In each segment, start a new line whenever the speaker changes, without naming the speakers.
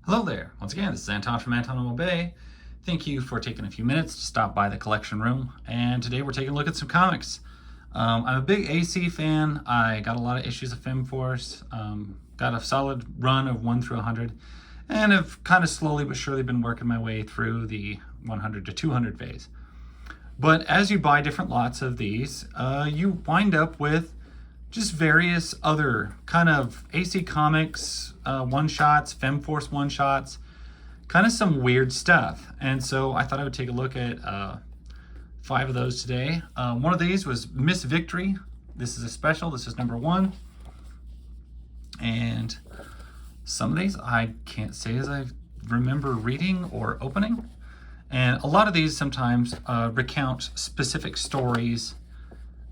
Hello there. Once again, this is Anton from Anton Bay. Thank you for taking a few minutes to stop by the collection room. And today we're taking a look at some comics. I'm a big AC fan. I got a lot of issues of FemForce. Got a solid run of 1 through 100. And have kind of slowly but surely been working my way through the 100 to 200 phase. But as you buy different lots of these, you wind up with just various other kind of AC Comics one-shots, FemForce one-shots, kind of some weird stuff. And so I thought I would take a look at 5 of those today. One of these was Miss Victory. This is a special. This is number 1. And some of these I can't say as I remember reading or opening. And a lot of these sometimes recount specific stories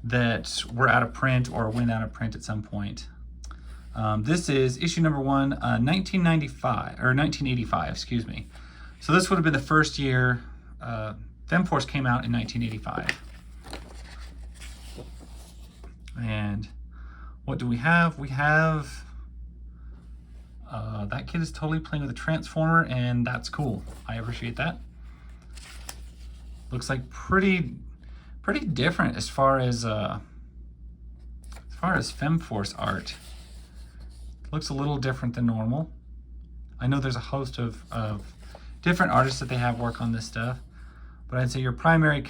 that were out of print or went out of print at some point. This is issue number 1, 1995 or 1985, excuse me. So this would have been the first year FemForce came out in 1985. And what do we have? We have that kid is totally playing with a transformer, and that's cool. I appreciate that. Looks like pretty different as far as FemForce art. Looks a little different than normal. I know there's a host of different artists that they have work on this stuff, but I'd say your primary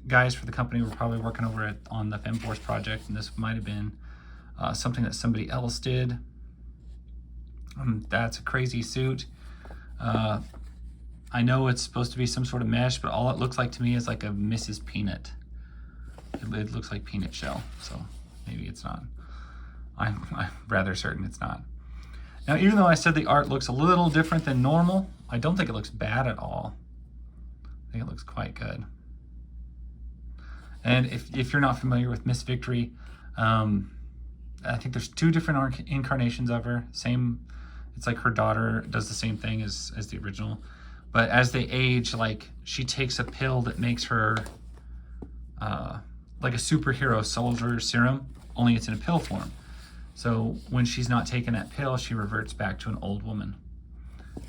guys for the company were probably working over on the FemForce project, and this might have been something that somebody else did. That's a crazy suit. I know it's supposed to be some sort of mesh, but all it looks like to me is like a Mrs. Peanut. It looks like peanut shell, so maybe it's not. I'm rather certain it's not. Now, even though I said the art looks a little different than normal, I don't think it looks bad at all. I think it looks quite good. And if you're not familiar with Miss Victory, I think there's 2 different incarnations of her. It's like her daughter does the same thing as the original. But as they age, like, she takes a pill that makes her like a superhero soldier serum, only it's in a pill form. So when she's not taking that pill, she reverts back to an old woman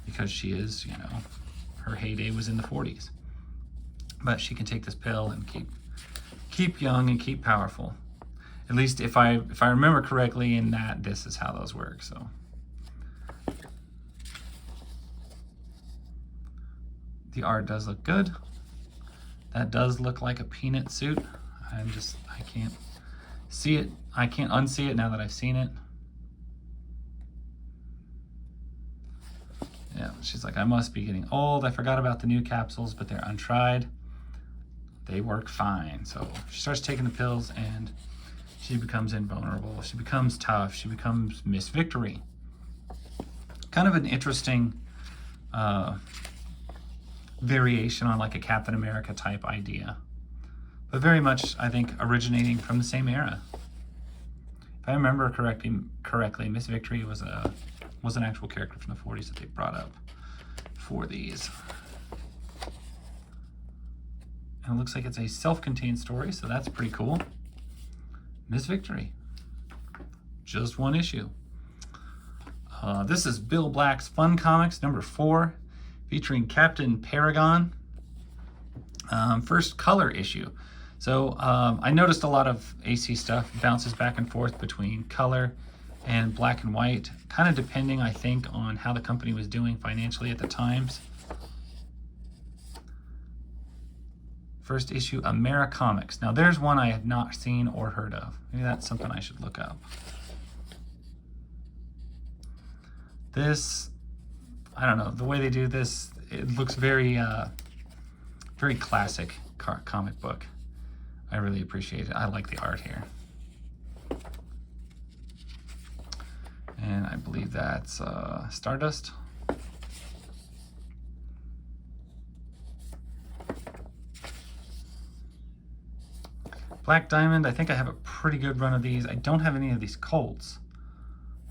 because she is, her heyday was in the 40s. But she can take this pill and keep young and keep powerful. At least if I remember correctly, in that this is how those work. So. The art does look good. That does look like a peanut suit. I can't see it. I can't unsee it now that I've seen it. Yeah, she's like, I must be getting old. I forgot about the new capsules, but they're untried. They work fine. So she starts taking the pills and she becomes invulnerable. She becomes tough. She becomes Miss Victory. Kind of an interesting variation on like a Captain America type idea, but very much I think originating from the same era. If I remember correctly, Miss Victory was an actual character from the 40s that they brought up for these. And it looks like it's a self-contained story, so that's pretty cool. Miss Victory, just 1 issue. This is Bill Black's Fun Comics number 4. Featuring Captain Paragon. First color issue. So I noticed a lot of AC stuff bounces back and forth between color and black and white, kind of depending, I think, on how the company was doing financially at the times. First issue, Americomics. Now there's one I have not seen or heard of. Maybe that's something I should look up. This, I don't know, the way they do this, it looks very classic comic book. I really appreciate it. I like the art here. And I believe that's Stardust. Black Diamond, I think I have a pretty good run of these. I don't have any of these Colts.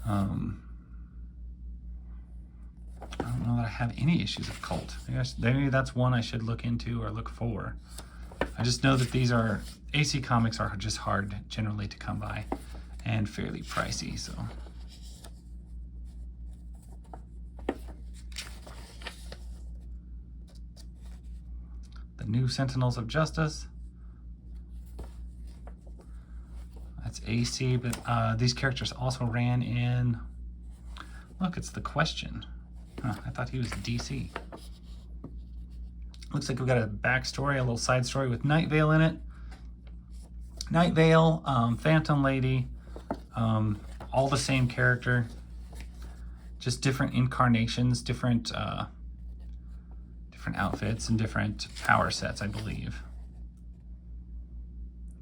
I don't know that I have any issues of Colt. Maybe that's one I should look into or look for. I just know that these are, AC Comics are just hard generally to come by and fairly pricey, so. The New Sentinels of Justice. That's AC, but these characters also ran in... Look, it's The Question. Huh, I thought he was DC. Looks like we've got a backstory, a little side story with Night Vale in it. Night Vale, Phantom Lady, all the same character. Just different incarnations, different outfits, and different power sets, I believe.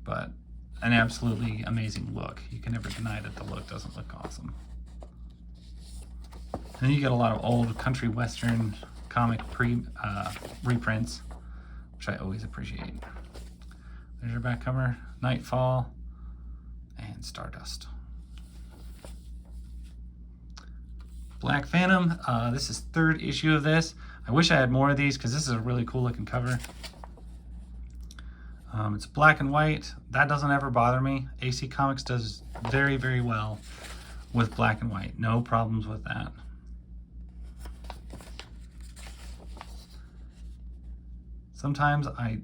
But an absolutely amazing look. You can never deny that the look doesn't look awesome. And then you get a lot of old country western comic reprints, which I always appreciate. There's your back cover, Nightfall, and Stardust. Black Phantom, this is 3rd issue of this. I wish I had more of these because this is a really cool looking cover. It's black and white. That doesn't ever bother me. AC Comics does very, very well with black and white. No problems with that. Sometimes I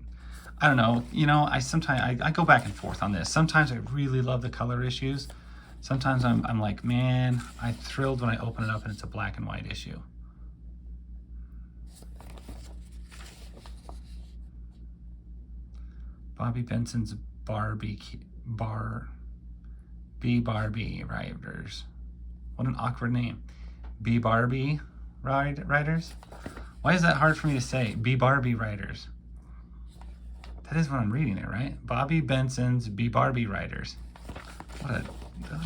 don't know, you know, I go back and forth on this. Sometimes I really love the color issues. Sometimes I'm like, man, I'm thrilled when I open it up and it's a black and white issue. Bobby Benson's Barbie Riders. What an awkward name. B Barbie Riders? Why is that hard for me to say? B Barbie Riders. That is what I'm reading it, right? Bobby Benson's B Barbie Riders. What a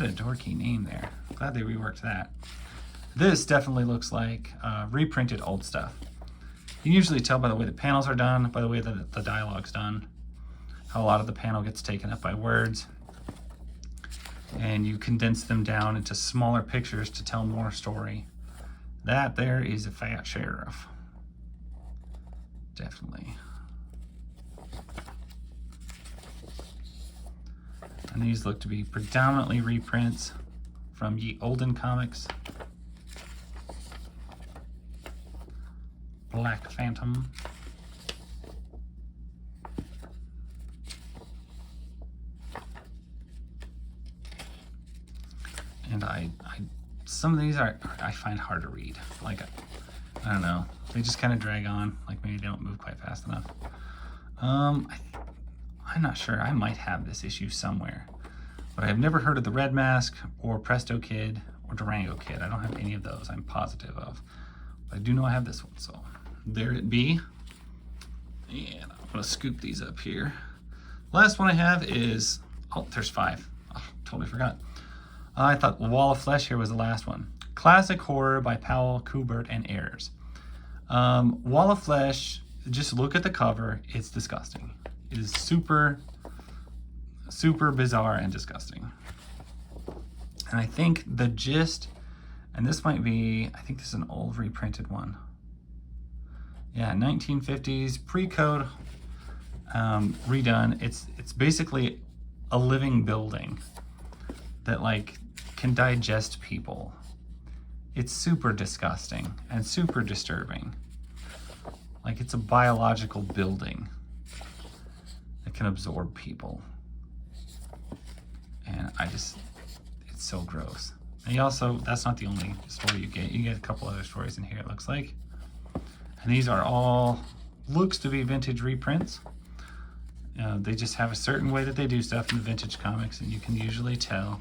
dorky name there. Glad they reworked that. This definitely looks like reprinted old stuff. You can usually tell by the way the panels are done, by the way that the dialogue's done, how a lot of the panel gets taken up by words. And you condense them down into smaller pictures to tell more story. That there is a fat sheriff. Definitely. And these look to be predominantly reprints from Ye Olden Comics. Black Phantom. And some of these I find hard to read. Like, I don't know, they just kind of drag on, like maybe they don't move quite fast enough. I'm not sure, I might have this issue somewhere, but I've never heard of the Red Mask or Presto Kid or Durango Kid. I don't have any of those, I'm positive of. But I do know I have this one, so there it be. And I'm gonna scoop these up here. Last one I have is, oh, there's 5. Oh, totally forgot. I thought Wall of Flesh here was the last one. Classic horror by Powell, Kubert, and Ayers. Wall of Flesh, just look at the cover. It's disgusting. It is super, super bizarre and disgusting. And I think the gist, and this might be, I think this is an old reprinted one. Yeah, 1950s, pre-code, redone. It's basically a living building that like can digest people. It's super disgusting and super disturbing. Like it's a biological building that can absorb people. And it's so gross. And you also, that's not the only story you get. You get a couple other stories in here, it looks like. And these are all, looks to be vintage reprints. They just have a certain way that they do stuff in the vintage comics, and you can usually tell.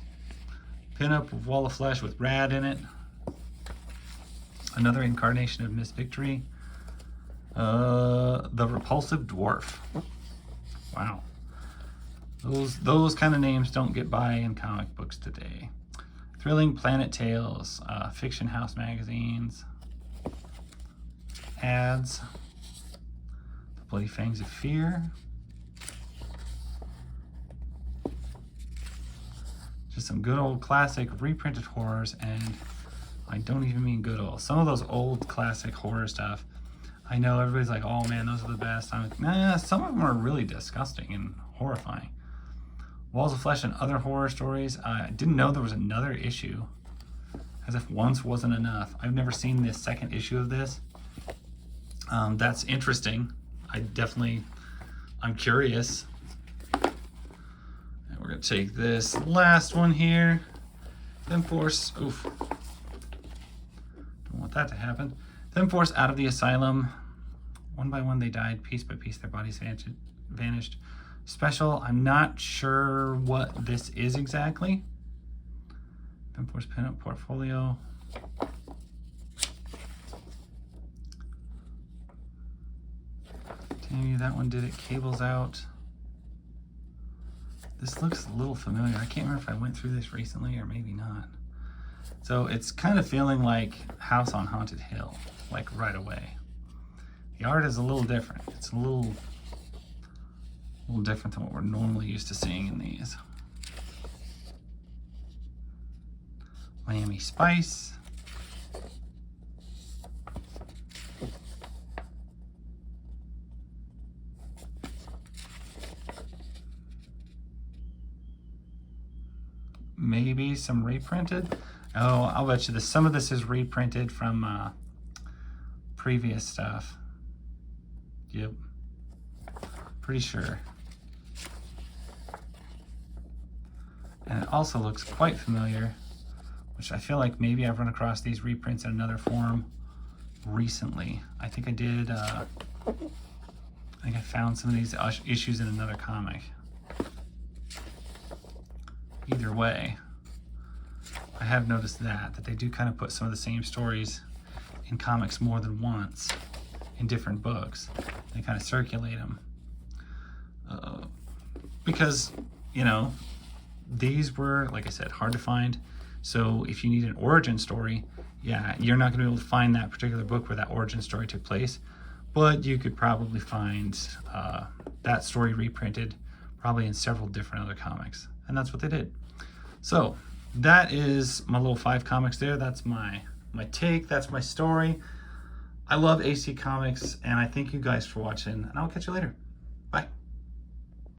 Pin-up of Wall of Flesh with Rad in it. Another incarnation of Miss Victory. The Repulsive Dwarf. Wow. Those kind of names don't get by in comic books today. Thrilling Planet Tales, Fiction House magazines, ads, The Bloody Fangs of Fear. Just some good old classic reprinted horrors, and I don't even mean good old. Some of those old classic horror stuff, I know everybody's like, oh man, those are the best. I'm like, nah, some of them are really disgusting and horrifying. Walls of Flesh and Other Horror Stories. I didn't know there was another issue, as if once wasn't enough. I've never seen this second issue of this. That's interesting. I'm curious. And we're gonna take this last one here. FemForce, oof. Don't want that to happen. FemForce out of the asylum. One by one they died, piece by piece their bodies vanished. Special, I'm not sure what this is exactly. FemForce pinup portfolio. Maybe that one did it. Cables out. This looks a little familiar. I can't remember if I went through this recently or maybe not. So it's kind of feeling like House on Haunted Hill, like right away. The art is a little different. It's a little different than what we're normally used to seeing in these. Miami Spice. Maybe some reprinted. Oh, I'll bet you some of this is reprinted from previous stuff. Yep, pretty sure. And it also looks quite familiar, which I feel like maybe I've run across these reprints in another form recently. I think I did, I think I found some of these issues in another comic. Either way, I have noticed that they do kind of put some of the same stories in comics more than once in different books. They kind of circulate them. Because, you know, these were, like I said, hard to find. So if you need an origin story, yeah, you're not going to be able to find that particular book where that origin story took place. But you could probably find that story reprinted probably in several different other comics. And that's what they did. So that is my little 5 comics there. That's my take. That's my story. I love AC Comics, and I thank you guys for watching, and I'll catch you later.